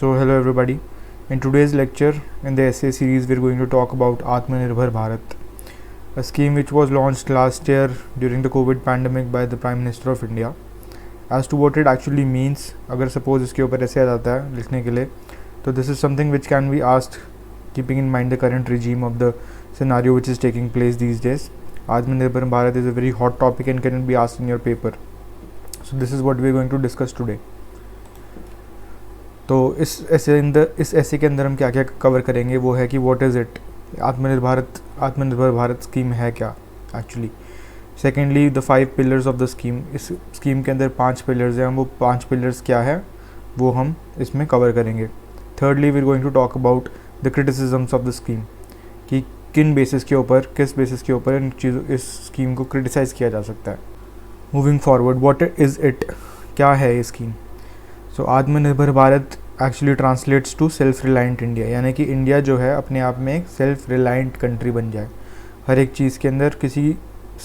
So hello everybody. In today's lecture in the essay series we are going to talk about Atmanirbhar Bharat, a scheme which was launched last year during the COVID pandemic by the Prime Minister of India. As to what it actually means, अगर suppose इसके ऊपर ऐसे आ जाता है लिखने के लिए, तो this is something which can be asked keeping in mind the current regime of the scenario which is taking place these days. Atmanirbhar Bharat is a very hot topic and can be asked in your paper. So this is what we are going to discuss today. तो इस ऐसे के अंदर हम क्या क्या cover करेंगे वो है कि व्हाट इज़ इट, आत्मनिर्भर भारत स्कीम है क्या actually. Secondly the 5 pillars of the scheme. इस स्कीम के अंदर 5 पिलर्स हैं, वो 5 पिलर्स क्या है वो हम इसमें कवर करेंगे. Thirdly we are going to talk about the criticisms of the scheme, कि किस बेसिस के ऊपर इन चीज़ों इस स्कीम को क्रिटिसाइज़ किया जा सकता है. Moving forward, what is it, क्या है ये scheme. So Atmanirbhar Bharat actually translates to self reliant India, यानी कि इंडिया जो है अपने आप में एक सेल्फ रिलायंट कंट्री बन जाए. हर एक चीज़ के अंदर किसी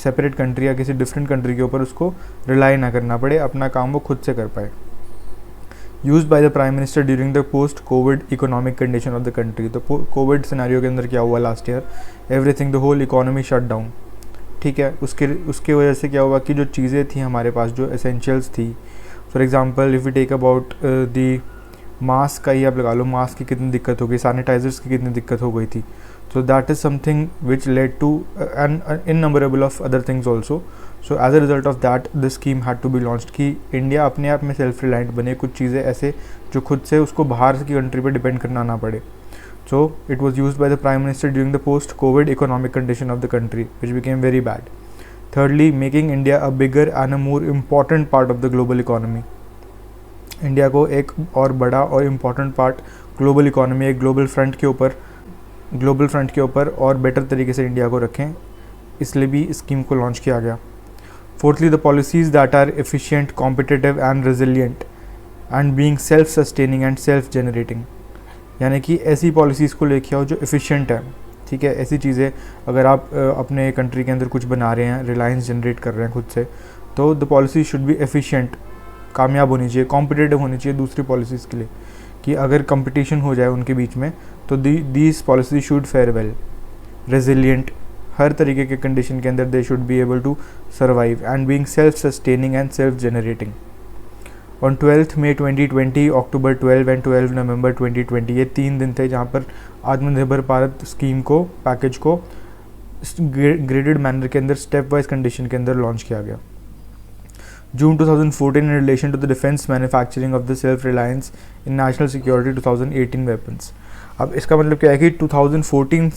सेपरेट कंट्री या किसी डिफरेंट कंट्री के ऊपर उसको रिलाई ना करना पड़े, अपना काम वो खुद से कर पाए. Used by the prime minister during the post covid economic condition of the country. तो कोविड सिनेरियो के अंदर क्या हुआ last year, everything the whole economy shut down. ठीक है, उसके वजह से क्या हुआ कि जो चीज़ें थी हमारे पास, जो एसेंशियल्स थी, for example if you take about the mask का ही आप लगा लो, मास्क की कितनी दिक्कत हो गई, सैनिटाइजर्स की कितनी दिक्कत हो गई थी. So that is something which led to an innumerable of other things also. So as a result of that the scheme had to be launched, कि इंडिया अपने आप में सेल्फ रिलायंट बने, कुछ चीज़ें ऐसे जो खुद से उसको बाहर की कंट्री पर डिपेंड करना ना पड़े. So it was used by the prime minister during the post covid economic condition of the country which became very bad. Thirdly, making India a bigger and a more important part of the global economy. India को एक और बड़ा और important part global economy, एक global front के ऊपर और better तरीके से इंडिया को रखें, इसलिए भी स्कीम को लॉन्च किया गया. Fourthly, the policies that are efficient, competitive and resilient and being self sustaining and self generating. यानी कि ऐसी पॉलिसीज़ को लेके आओ जो एफिशिएंट है. ठीक है, ऐसी चीज़ें अगर आप अपने कंट्री के अंदर कुछ बना रहे हैं, रिलायंस जनरेट कर रहे हैं खुद से, तो the policy should be efficient, कामयाब होनी चाहिए, कॉम्पिटिटिव होनी चाहिए दूसरी पॉलिसीज़ के लिए, कि अगर कंपटीशन हो जाए उनके बीच में तो these policy should fare well. Resilient, हर तरीके के कंडीशन के अंदर they should be able to survive and being self sustaining and self generating. On 12 May 2020, October 12 and 12 November 2020, ये 3 दिन थे जहाँ पर आत्मनिर्भर भारत स्कीम को, पैकेज को ग्रेडेड मैनर के अंदर स्टेप वाइज कंडीशन के अंदर लॉन्च किया गया. June 2014, in relation to the defence manufacturing of the self reliance in national security 2018 weapons. अब इसका मतलब क्या है कि 2014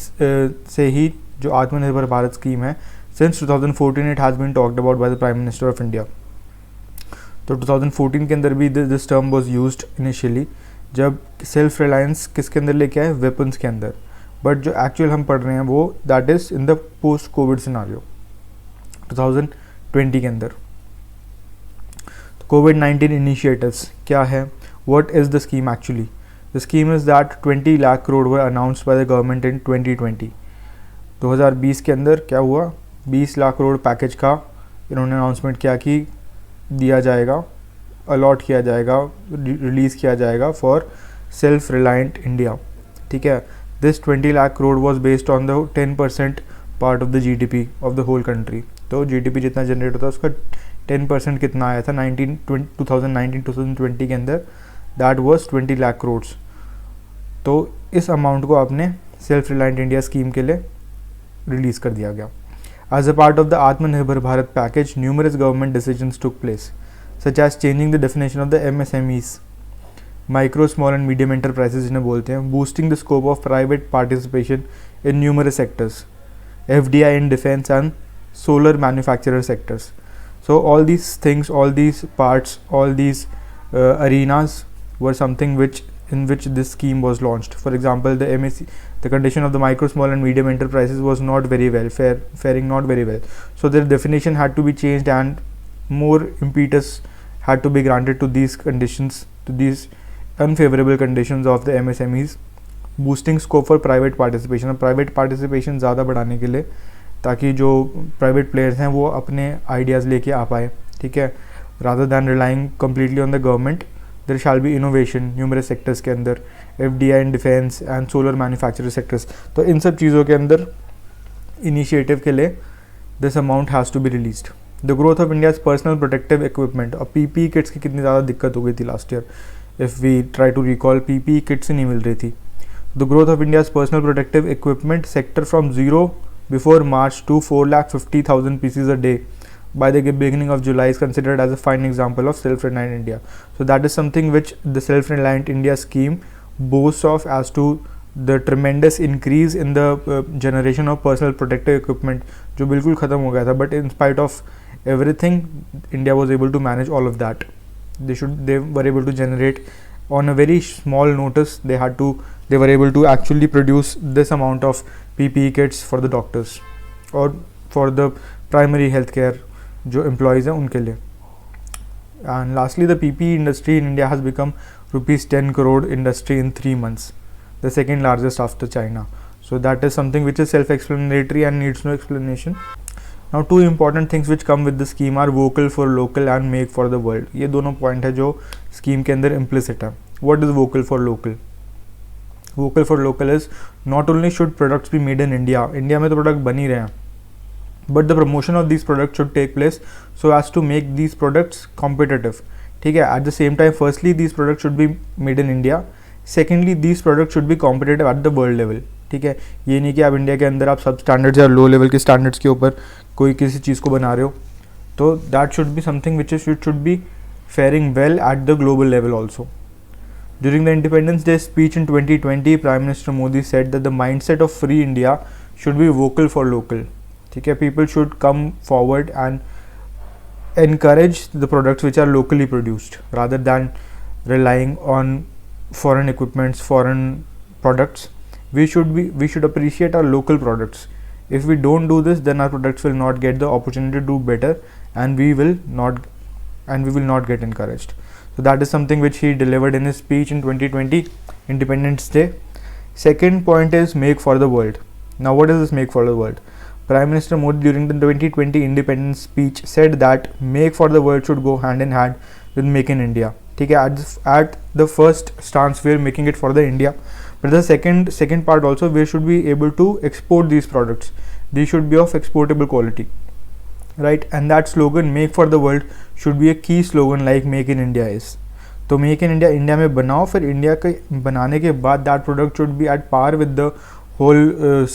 से ही जो आत्मनिर्भर भारत स्कीम है, since 2014 it has been talked about by the prime minister of India. तो 2014 के अंदर भी this term was used initially, जब सेल्फ रिलायंस किसके अंदर लेके आए, वेपन्स के अंदर. बट जो एक्चुअल हम पढ़ रहे हैं वो that is in the post Covid scenario 2020 के अंदर. COVID-19 इनिशिएटिव्स क्या है, what is the scheme actually. The scheme is that 20 lakh crore were announced by the government in 2020. 2020 के अंदर क्या हुआ, 20 लाख करोड़ पैकेज का इन्होंने अनाउंसमेंट किया कि दिया जाएगा, अलॉट किया जाएगा, रिलीज़ किया जाएगा फॉर सेल्फ रिलायंट इंडिया. ठीक है, this 20 lakh crore was based on the 10% part of the GDP of the whole country. तो GDP जितना जनरेट होता है उसका 10% कितना आया था 2019-2020 के अंदर, दैट वॉज 20 लाख करोड़. तो इस अमाउंट को आपने सेल्फ रिलायंट इंडिया स्कीम के लिए रिलीज़ कर दिया गया. As a part of the Atmanirbhar Bharat package, numerous government decisions took place, such as changing the definition of the MSMEs, micro, small and medium enterprises जिन्हें बोलते हैं, boosting the scope of private participation in numerous sectors, FDI in defense and solar manufacturer sectors. So all these things, all these parts, all these arenas were something in which this scheme was launched. For example, the MSC, the condition of the micro, small and medium enterprises was not very well, faring not very well. So their definition had to be changed and more impetus had to be granted to these conditions, to these unfavorable conditions of the MSMEs, boosting scope for private participation. Private participation ज़्यादा बढ़ाने के लिए, ताकि जो private players हैं वो अपने ideas लेके आ पाए. ठीक है, rather than relying completely on the government, there shall be innovation numerous sectors के अंदर, FDI इन defence and solar manufacturing sectors. तो इन सब चीज़ों के अंदर इनिशिएटिव के लिए this amount has to be released. The growth of India's personal protective equipment, और PPE किट्स की कितनी ज़्यादा दिक्कत हो गई थी last year, if we try to recall PPE kits ही नहीं मिल रही थी। The growth of India's personal protective equipment sector from zero before March two 450,000 pieces a day by the beginning of July is considered as a fine example of self-reliant India. So that is something which the self-reliant India scheme boasts of as to the tremendous increase in the generation of personal protective equipment, जो बिल्कुल ख़त्म हो गया था, but in spite of everything India was able to manage all of that. They were able to generate on a very small notice. They were able to actually produce this amount of PPE kits for the doctors or for the primary healthcare जो employees हैं उनके लिए. And lastly, the PPE industry in India has become ₹10 crore industry in 3 months, the second largest after China. So that is something which is self-explanatory and needs no explanation. Now, two important things which come with the scheme are vocal for local and make for the world. ये दोनों point है जो scheme के अंदर implicit है. What is vocal for local? Vocal for local is not only should products be made in India. India में तो product बन ही रहे हैं, but the promotion of these products should take place so as to make these products competitive. ठीक है, at the same time, firstly these products should be made in India. Secondly, these products should be competitive at the world level. ठीक है, ये नहीं कि आप India के अंदर आप सब स्टैंडर्ड्स या लो लेवल के स्टैंडर्ड्स के ऊपर कोई किसी चीज़ को बना रहे हो. तो that should be something which should be faring well at the global level also. During the Independence Day speech in 2020, Prime Minister Modi said that the mindset of free India should be vocal for local. ठीक है, people should come forward and encourage the products which are locally produced rather than relying on foreign equipments, foreign products. We should appreciate our local products. If we don't do this, then our products will not get the opportunity to do better, and we will not get encouraged. So that is something which he delivered in his speech in 2020 Independence Day. Second point is make for the world. Now, what is this make for the world? Prime Minister Modi during the 2020 Independence speech said that make for the world should go hand in hand with make in India. ठीक है, at the first stance we are making it for the India, but the second part also we should be able to export these products. These should be of exportable quality, right? And that slogan make for the world should be a key slogan like make in India is. तो make in India, India में बनाओ, फिर India के बनाने के बाद that product should be at par with the whole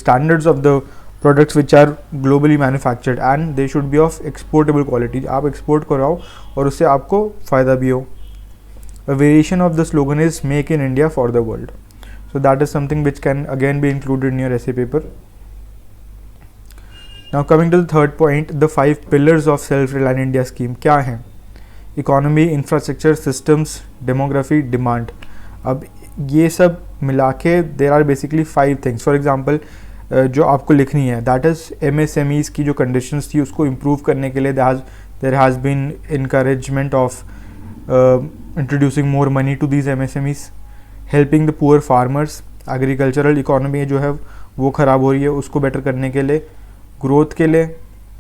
standards of the products which are globally manufactured, and they should be of exportable quality. आप export कराओ और उससे आपको फ़ायदा भी हो. A variation of the slogan is make in India for the world. So that is something which can again be included in your essay paper. Now coming to the third point, the 5 pillars of self-reliant India scheme क्या हैं? Economy, infrastructure, systems, demography, demand. अब ये सब मिला के there are basically 5 things. For example, जो आपको लिखनी है, that is MSMEs की जो conditions थी उसको improve करने के लिए there has been encouragement of introducing more money to these MSMEs, helping the poor farmers. Agricultural economy जो है वो ख़राब हो रही है, उसको better करने के लिए, growth के लिए,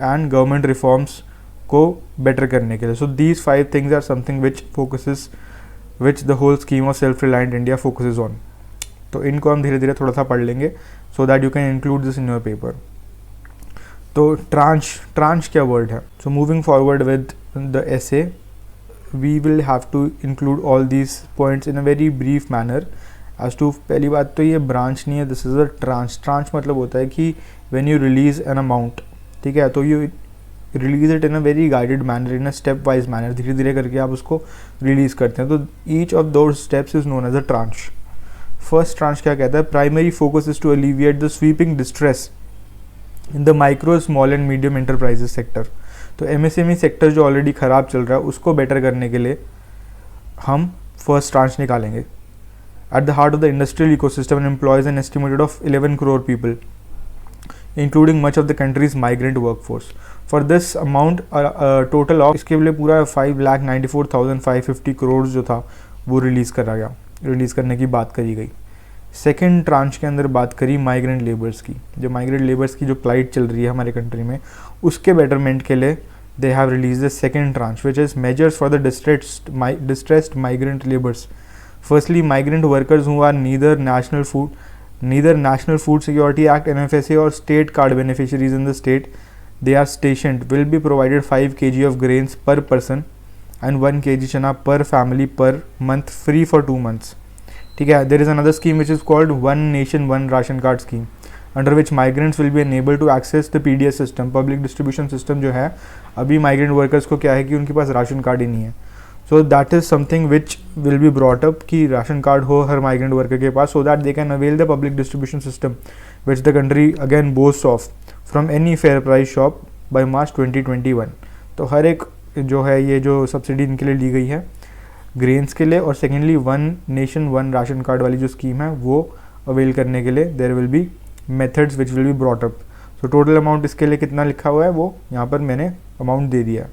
and government reforms को better करने के लिए. So these 5 things are something which the whole scheme of self-reliant India focuses on. तो इनको हम धीरे धीरे थोड़ा सा पढ़ लेंगे so that you can include this in your paper. तो tranche क्या word है? So moving forward with the essay, we will have to include all these points in a very brief manner as to. पहली बात तो ये branch नहीं है, this is a tranche. Tranche मतलब होता है कि when you release an amount, ठीक है, तो you release it in a very guided manner, in a step wise manner. धीरे धीरे करके आप उसको release करते हैं. तो each of those steps is known as a tranche. First tranche क्या कहता है? Primary focus is to alleviate the sweeping distress in the micro, small and medium enterprises sector. तो MSME सेक्टर जो ऑलरेडी ख़राब चल रहा है उसको बेटर करने के लिए हम फर्स्ट ट्रांच निकालेंगे. At the heart of the industrial ecosystem and employees an estimated of 11 crore people, including much of the countries migrant workforce. For this amount total of, इसके लिए पूरा 5,94,550 crore जो था वो रिलीज़ करने की बात करी गई. सेकेंड ट्रांच के अंदर बात करी माइग्रेंट लेबर्स की. जो माइग्रेंट लेबर्स की जो प्लाइट चल रही है हमारे कंट्री में, उसके बेटरमेंट के लिए they have released the second tranche, which is measures for the distressed migrant laborers. Firstly, migrant workers who are neither National Food Security Act (NFSA) or state card beneficiaries in the state they are stationed will be provided 5 kg of grains per person and 1 kg chana per family per month, free for 2 months. ठीक है. There is another scheme which is called One Nation One Ration Card scheme, under which migrants will be enabled to access the PDS system, public distribution system जो है. अभी migrant workers को क्या है कि उनके पास राशन कार्ड ही नहीं है. So that is something which will be brought up कि राशन कार्ड हो हर migrant worker के पास, so that they can avail the public distribution system which the country again boasts of from any fair price shop by March 2021. तो हर एक जो है ये जो subsidy इनके लिए ली गई है ग्रेन्स के लिए, और secondly one nation one ration card वाली जो स्कीम है वो अवेल करने के लिए there will be methods which will be brought up. So total amount इसके लिए कितना लिखा हुआ है वो यहाँ पर मैंने अमाउंट दे दिया.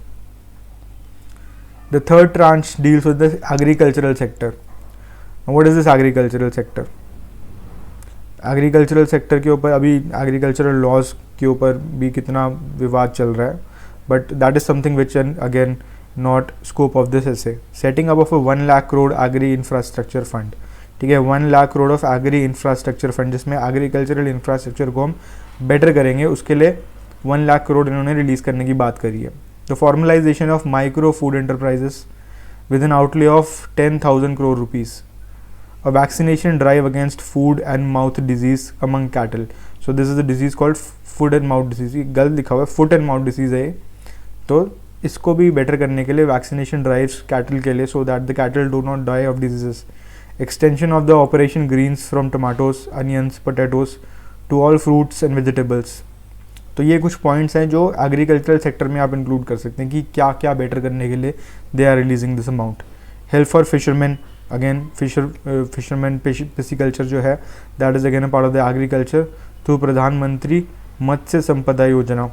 The third tranche deals with the agricultural sector. What is this agricultural sector? Agricultural sector के ऊपर अभी एग्रीकल्चरल लॉज के ऊपर भी कितना विवाद चल रहा है, but that is something which again not scope of this essay. Setting up of a 1 lakh crore agri infrastructure fund. ठीक है, 1 lakh crore of agri infrastructure fund जिसमें एग्रीकल्चरल इंफ्रास्ट्रक्चर को हम बेटर करेंगे, उसके लिए 1 लाख करोड़ इन्होंने रिलीज करने की बात करी है. The formalisation of micro food enterprises with N outlay of 10,000 crore rupees. A vaccination drive against food and mouth disease among cattle. So this is a disease called foot and mouth disease. ये गलत लिखा हुआ है, foot and mouth disease है. तो इसको भी better करने के लिए वैक्सीनेशन ड्राइव्स कैटल के लिए, so that the cattle do not die of diseases. Extension of the operation greens from tomatoes, onions, potatoes to all fruits and vegetables. तो ये कुछ पॉइंट्स हैं जो एग्रीकल्चरल सेक्टर में आप इंक्लूड कर सकते हैं कि क्या क्या बेटर करने के लिए they are releasing this amount. Help for fisherman, again fisherman pisciculture जो है that is again a part of the agriculture through Pradhan Mantri Matsya संपदा योजना,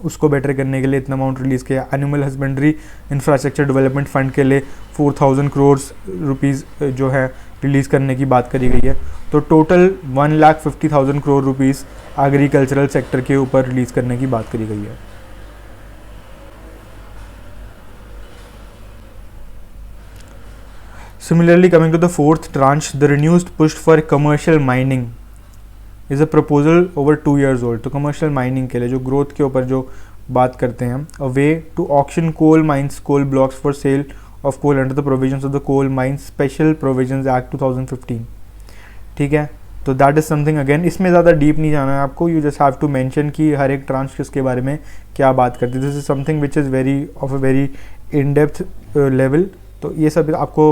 उसको बेटर करने के लिए इतना अमाउंट रिलीज़ किया. Animal husbandry infrastructure development fund के लिए 4,000 crore रुपीज़ जो है रिलीज़ करने की बात करी गई है. तो total 1,50,000 crore rupees agricultural sector के ऊपर रिलीज़ करने की बात करी गई है. Similarly, coming to the fourth tranche, the renewed push for commercial mining is a proposal over 2 years old. तो commercial mining के लिए जो growth के ऊपर जो बात करते हैं, a way to auction coal mines, coal blocks for sale of coal under the provisions of the Coal Mines Special Provisions Act 2015. ठीक है, तो that is something again, इसमें ज़्यादा deep नहीं जाना है आपको, you just have to mention कि हर एक tranche किसके बारे में क्या बात करती है. This is something which is very of a very in-depth level. तो ये सब आपको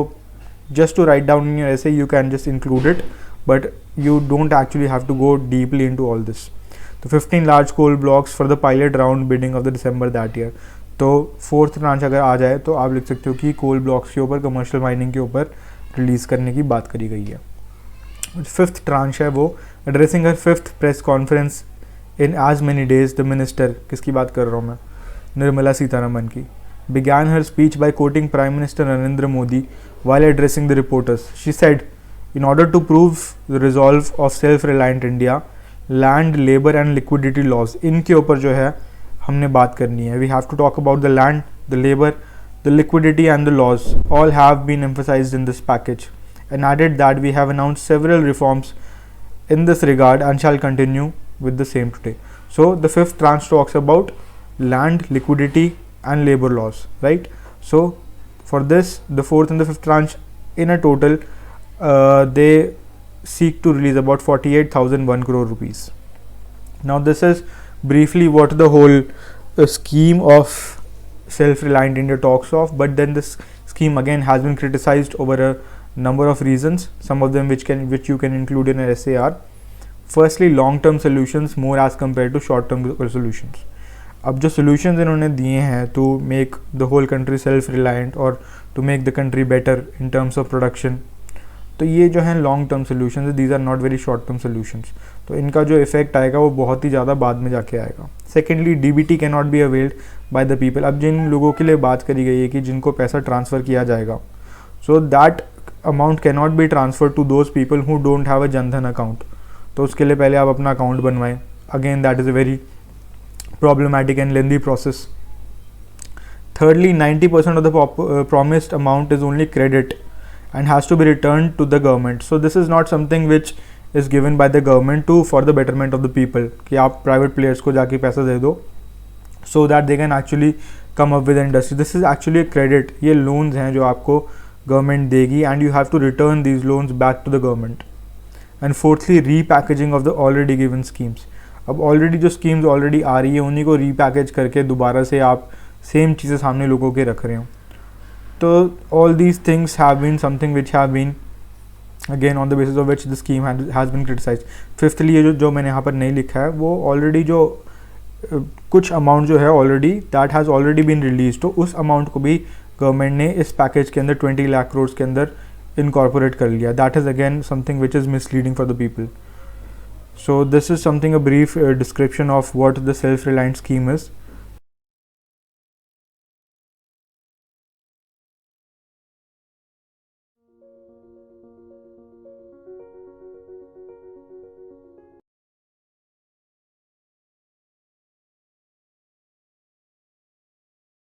just to write down in your essay you can just include it, but you don't actually have to go deeply into all this. तो 15 large coal blocks for the pilot round bidding of the December that year. तो fourth tranche अगर आ जाए तो आप लिख सकते हो कि कोल ब्लॉक्स के ऊपर कमर्शियल माइनिंग के ऊपर रिलीज़ करने की बात करी गई है. फिफ्थ ट्रांच है वो addressing her fifth press conference in as many days. The minister, किसकी बात कर रहा हूँ मैं, निर्मला सीतारमन की, began her speech by quoting Prime Minister Narendra Modi while addressing the reporters. She said, in order to prove the resolve of self-reliant India, land, labor and liquidity laws, इनके ऊपर जो है हमने बात करनी है. We have to talk about the land, the labor, the liquidity and the laws. All have been emphasized in this package, and added that we have announced several reforms in this regard and shall continue with the same today. So the fifth tranche talks about land, liquidity and labor laws, right? So for this, the fourth and the fifth tranche in a total they seek to release about 48,001 crore rupees. Now this is briefly what the whole scheme of self-reliant India talks of, but then this scheme again has been criticized over a number of reasons. Some of them which you can include in an essay are, firstly, long-term solutions more as compared to short-term solutions. अब जो solutions इन्होंने दिए हैं to make the whole country self-reliant और to make the country better in terms of production, तो ये जो है लॉन्ग टर्म सोल्यूशन है, these are not very short term solutions. तो इनका जो इफेक्ट आएगा वो बहुत ही ज़्यादा बाद में जाके आएगा. Secondly, DBT can not be availed by the people. अब जिन लोगों के लिए बात करी गई है कि जिनको पैसा ट्रांसफ़र किया जाएगा, so that amount can not be transfer to those people who don't have a Jan Dhan account. तो उसके लिए पहले आप अपना अकाउंट बनवाएं. Again that is a very problematic and lengthy process. Thirdly, 90% of the promised amount is only credit and has to be returned to the government. So this is not something which is given by the government to for the betterment of the people कि आप private players को जाके पैसा दे दो so that they can actually come up with industry. This is actually a credit. ये loans हैं जो आपको government देगी and you have to return these loans back to the government. And fourthly, repackaging of the already given schemes. अब already जो schemes already आ रही है उन्हीं को रीपैकेज करके दोबारा से आप सेम चीज़ें सामने लोगों के रख रहे हो. तो all these things have been something which have been again on the basis of which the scheme has been criticise. Fifthly ये जो मैंने यहाँ पर नहीं लिखा है वो ऑलरेडी जो कुछ अमाउंट जो है already that has already been release, तो उस अमाउंट को भी गवर्नमेंट ने इस पैकेज के अंदर 20 लाख करोड़ के अंदर incorporate कर लिया. That is again something which is misleading for the people. So this is something, a brief description of what the self-reliant scheme is.